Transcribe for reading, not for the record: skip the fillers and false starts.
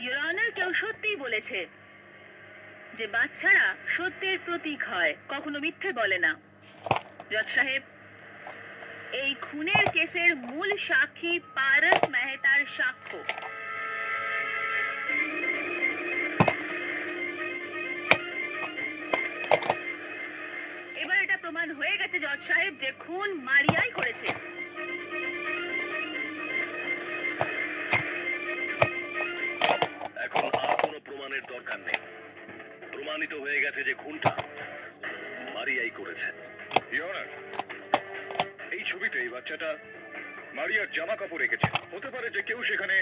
Your honour, কেউ সত্যিই বলেছে যে বাচ্চারা সত্যের প্রতীক হয়, কখনো মিথ্যে বলে না। জজ সাহেব, এই খুনের কেসের মূল সাক্ষী পারস মেহতার সাক্ষ্য। এবার এটা প্রমাণ হয়ে গেছে জজ সাহেব যে খুন মারিয়াই করেছে। এখন আর কোনো প্রমাণের দরকার নেই। প্রমাণিত হয়ে গেছে যে খুনটা মারিয়াই করেছে। ইওর অনার, এই ছবিতে এই বাচ্চাটা মারিয়ার জামা কাপড় রেখেছে। হতে পারে যে কেউ সেখানে